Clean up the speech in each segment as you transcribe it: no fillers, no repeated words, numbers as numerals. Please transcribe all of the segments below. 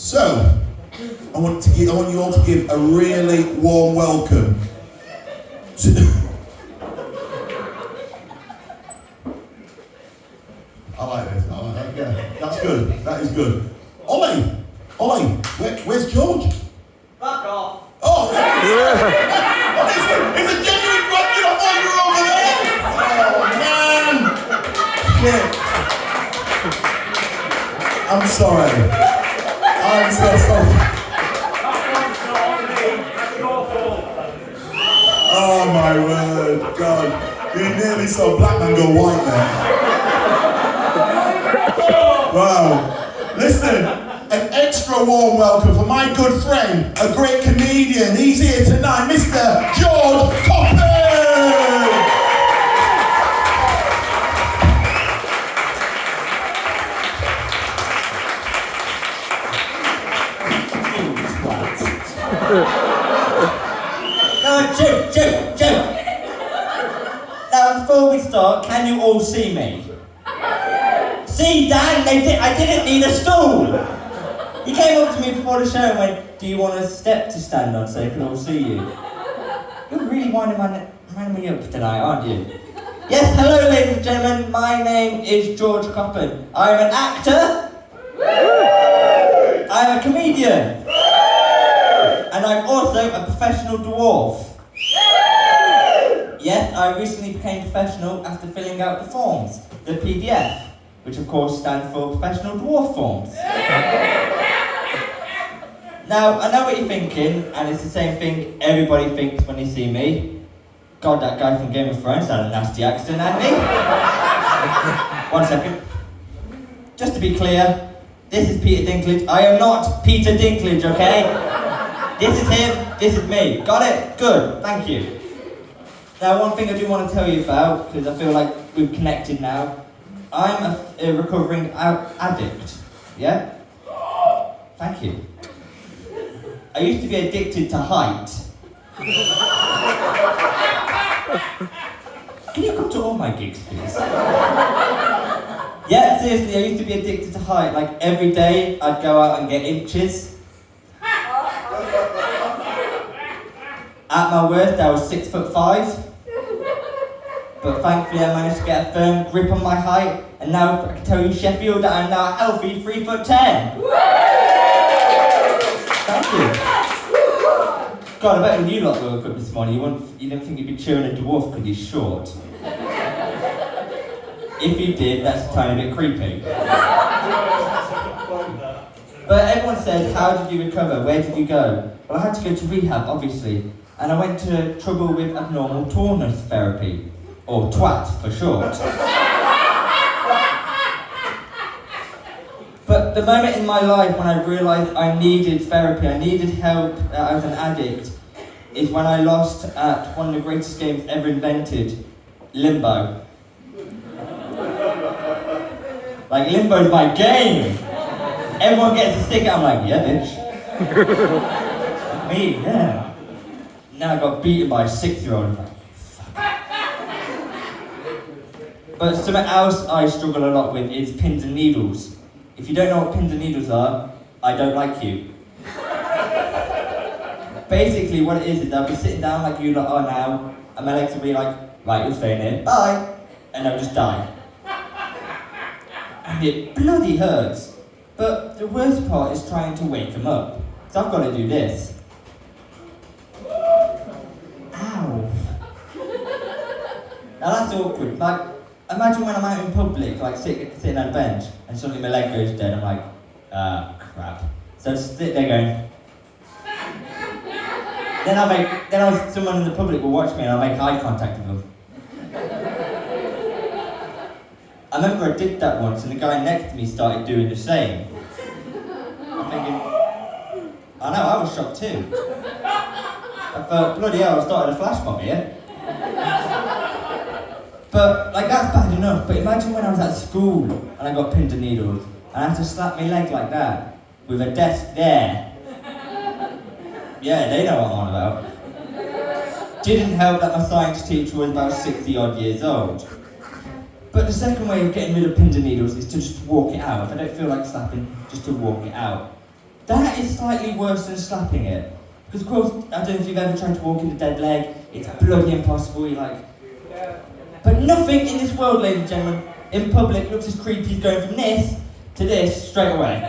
So, I want you all to give a really warm welcome to... I like this, yeah, that's good, that is good. Ollie, where's George? Fuck off. Oh, it's a genuine question, I thought you were over there! Oh, man! Shit. I'm sorry. I'm so sorry. Oh my word, God. You nearly saw a black man go white there. Wow. Listen, an extra warm welcome for my good friend, a great comedian. He's here tonight, Mr. George Coppen! No, Jim. Now, before we start, can you all see me? See, Dan, I didn't need a stool. He came up to me before the show and went, "Do you want a step to stand on so they can all see you?" You're really winding me up tonight, aren't you? Yes, hello, ladies and gentlemen. My name is George Coppen. I'm an actor. I'm a comedian. And I'm also a professional dwarf. Yes, I recently became professional after filling out the forms, the PDF, which of course stands for Professional Dwarf Forms. Now, I know what you're thinking, and it's the same thing everybody thinks when they see me. God, that guy from Game of Thrones had a nasty accent, hadn't he? 1 second. Just to be clear, this is Peter Dinklage. I am not Peter Dinklage, okay? This is him, this is me. Got it? Good, thank you. Now, one thing I do want to tell you about, because I feel like we've connected now. I'm a recovering addict, yeah? Thank you. I used to be addicted to height. Can you come to all my gigs, please? Yeah, seriously, I used to be addicted to height. Like, every day, I'd go out and get inches. At my worst, I was 6'5". But thankfully I managed to get a firm grip on my height, and now I can tell you, Sheffield, that I'm now a healthy 3'10". Thank you. God, I bet when you lot woke up this morning, you didn't think you'd be cheering a dwarf because he's short. If you did, that's a tiny bit creepy. But everyone says, how did you recover? Where did you go? Well, I had to go to rehab, obviously, and I went to trouble with abnormal tallness therapy. Or twat, for short. But the moment in my life when I realised I needed therapy, I needed help as an addict, is when I lost at one of the greatest games ever invented, Limbo. Like, Limbo's my game! Everyone gets a sticker, I'm like, yeah, bitch. Me, yeah. Now I got beaten by a 6-year-old. But something else I struggle a lot with is pins and needles. If you don't know what pins and needles are, I don't like you. Basically what it is I'll be sitting down like you lot are now, and my legs will be like, right, you're staying here, bye, and I'll just die. And it bloody hurts. But the worst part is trying to wake them up. So I've got to do this. Ow. Now that's awkward. Like, imagine when I'm out in public, like sitting on a bench, and suddenly my leg goes dead. I'm like, crap. So I just sit there going. Then someone in the public will watch me, and I'll make eye contact with them. I remember I did that once, and the guy next to me started doing the same. I'm thinking, I know, I was shocked too. I thought, bloody hell, I started a flash mob here. But, like, that's bad enough. But imagine when I was at school and I got pins and needles and I had to slap my leg like that with a desk there. Yeah, they know what I'm on about. Didn't help that my science teacher was about 60 odd years old. But the second way of getting rid of pins and needles is to just walk it out. If I don't feel like slapping, just to walk it out. That is slightly worse than slapping it. Because of course, I don't know if you've ever tried to walk in a dead leg, it's bloody impossible, you're like... But nothing in this world, ladies and gentlemen, in public looks as creepy as going from this to this straight away.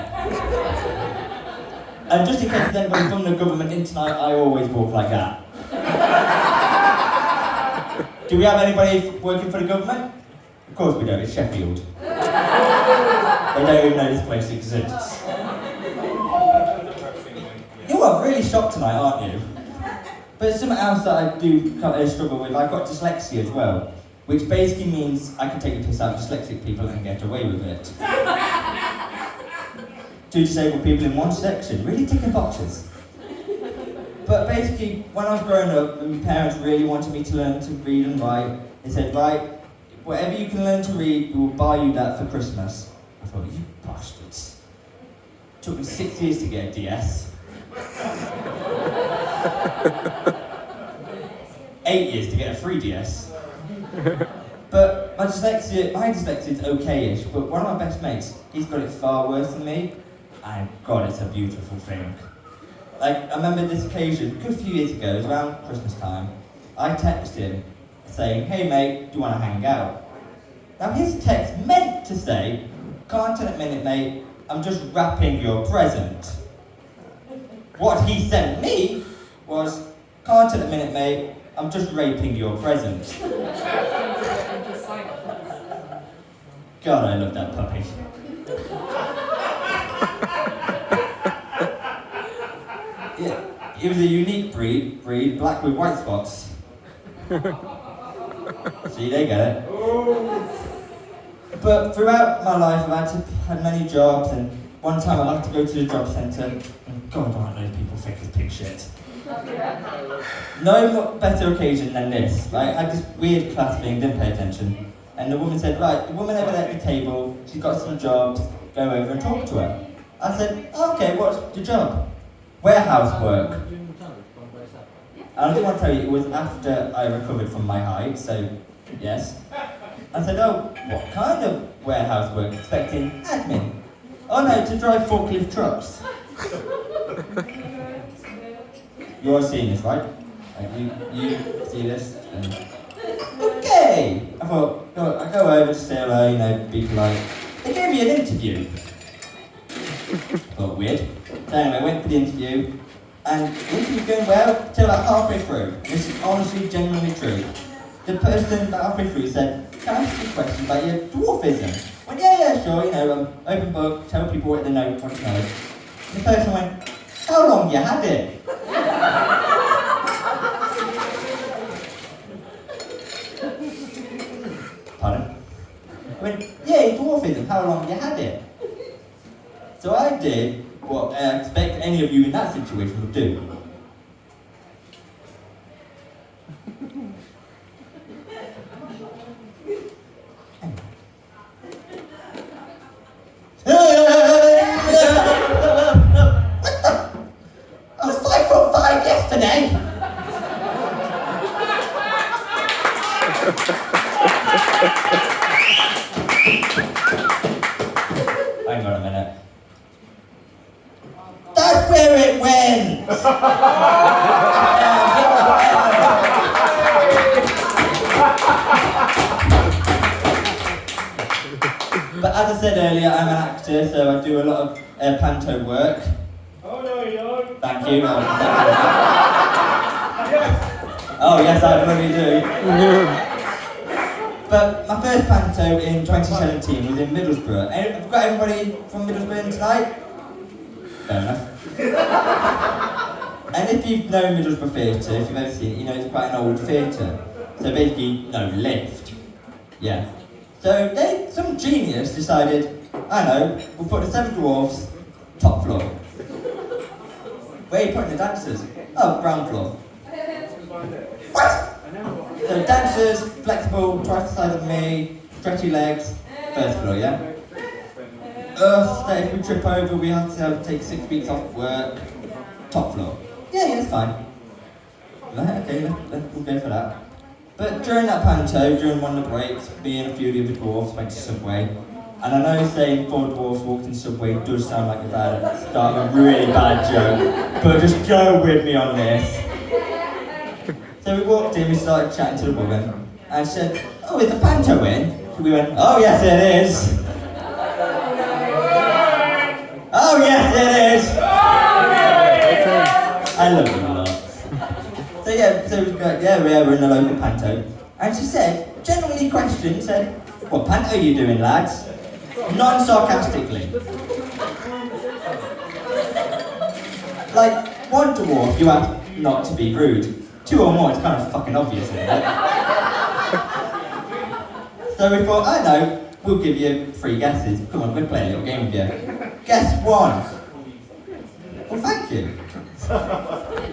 And just in case there's anybody from the government in tonight, I always walk like that. Do we have anybody working for the government? Of course we don't, it's Sheffield. They don't even know this place exists. You are really shocked tonight, aren't you? But something else that I do struggle with, I've got dyslexia as well, which basically means I can take the piss out of dyslexic people and get away with it. Two disabled people in one section, really ticking boxes. But basically, when I was growing up, and my parents really wanted me to learn to read and write, they said, right, whatever you can learn to read, we will buy you that for Christmas. I thought, you bastards. It took me 6 years to get a DS. 8 years to get a 3DS. But my dyslexia is okay-ish, but one of my best mates, he's got it far worse than me, and God, it's a beautiful thing. Like, I remember this occasion, a few years ago, it was around Christmas time, I texted him saying, hey mate, do you want to hang out? Now his text meant to say, can't in a minute mate, I'm just wrapping your present. What he sent me was, can't in a minute mate, I'm just raping your present. God, I love that puppy. Yeah, it was a unique breed, black with white spots. See, they get it. But throughout my life, I've had many jobs, and one time I had to go to the job centre, and God, aren't those people thick as pig shit. No better occasion than this. Right? I had this weird class thing, didn't pay attention, and the woman said, right, the woman over there at the table, she's got some jobs, go over and talk to her. I said, okay, what's your job? Warehouse work. I didn't want to tell you, it was after I recovered from my height, so yes. I said, oh, what kind of warehouse work? Expecting admin. Oh no, to drive forklift trucks. You're seeing this, right? Like you see this? Okay! I thought, I go over to say hello, be polite. They gave me an interview. Thought weird. So anyway, I went for the interview, and the interview was going well till about halfway through. This is honestly, genuinely true. The person about halfway through said, can I ask you a question about your dwarfism? I went, yeah, sure, open book, tell people what they know, what to know. The person went, how long you had it? Pardon? I went, yeah, dwarfism, how long you had it? So I did what I expect any of you in that situation would do. I was 5'5" yesterday. Hang on a minute. That's where it went! But as I said earlier, I'm an actor, so I do a lot of panto work. Oh no, you don't. Thank you. Oh yes, I really do. But my first panto in 2017 was in Middlesbrough. Have got everybody from Middlesbrough in tonight? Fair enough. And if you've known Middlesbrough Theatre, if you've ever seen it, it's quite an old theatre. So basically, no lift. Yeah. So some genius decided, I know, we'll put the 7 dwarfs, top floor. Where are you putting the dancers? Oh, ground floor. What? So dancers, flexible, twice the size of me, stretchy legs, first floor, yeah? That if we trip over, we have to take 6 weeks off work, top floor. Yeah, that's fine. Right, okay, we'll go for that. But during that panto, during one of the breaks, me and a few of the other dwarfs went to Subway, And I know saying four dwarfs walked in subway does sound like a really bad joke, but just go with me on this. So we walked in, we started chatting to the woman, and she said, "Oh, is the panto in?" We went, "Oh yes it is." "Oh yes it is." I love you a lot. So we go, we're in the local panto. And she said, genuinely questioned, said, "What panto are you doing, lads?" Non-sarcastically. Like, one dwarf, you have not to be rude. Two or more, it's kind of fucking obvious, isn't it? So we thought, I know, we'll give you 3 guesses. Come on, we'll play a little game with you. Guess 1. Well, thank you.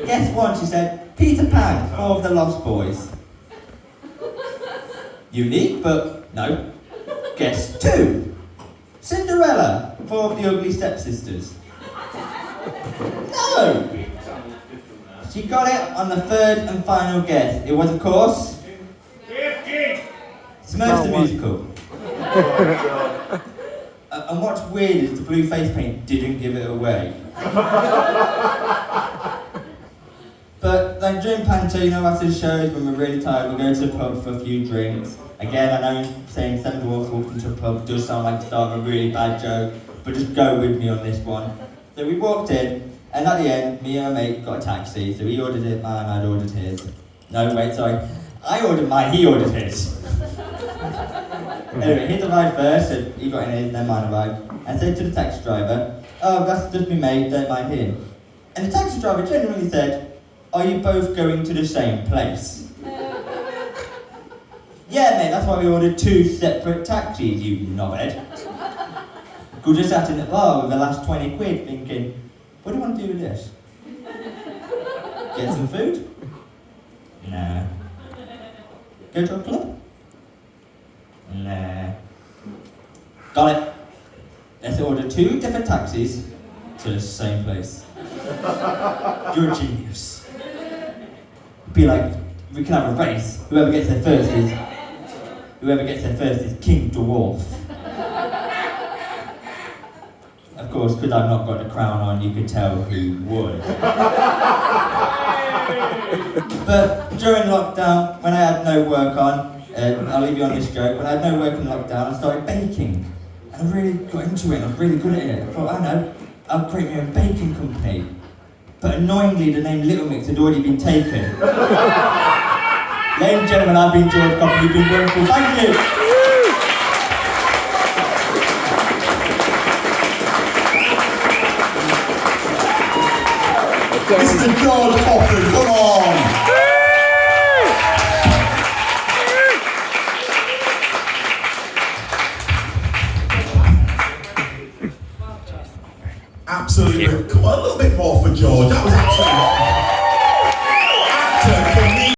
Guess 1, she said, Peter Pan, 4 of the Lost Boys. Unique, but no. Guess 2. Cinderella, 4 of the Ugly Stepsisters. No! She got it on the 3rd and final guess. It was, of course, Smurfs the Musical. And what's weird is the blue face paint didn't give it away. But like during panto, you know, after the shows when we're really tired, we'll go to the pub for a few drinks. Again, I know saying 7 dwarfs walked into a pub does sound like the start of a really bad joke, but just go with me on this one. So we walked in, and at the end, me and my mate got a taxi. So he ordered it, and I'd ordered his. No, wait, sorry. I ordered mine, he ordered his. Anyway, his arrived first, so he got in his, then mine arrived. I said to the taxi driver, "Oh, that's just me mate, don't mind him." And the taxi driver genuinely said, "Are you both going to the same place?" "Yeah, mate, that's why we ordered 2 separate taxis, you knobhead." Could just sat in the bar with the last 20 quid thinking, what do you want to do with this? Get some food? Nah. Go to a club? Nah. Got it. Let's order 2 different taxis to the same place. You're a genius. Be like, we can have a race. Whoever gets there first is King Dwarf. Of course, because I've not got the crown on, you could tell who would. But during lockdown, when I had no work on, I'll leave you on this joke, when I had no work in lockdown, I started baking. And I really got into it, and I was really good at it. I thought, I know, I'll create my own baking company. But annoyingly, the name Little Mix had already been taken. Ladies and gentlemen, I've been George Coppen, you've been wonderful, thank you! Mr. George Coppen, come on! Absolutely. Come on, a little bit more for George. That was absolutely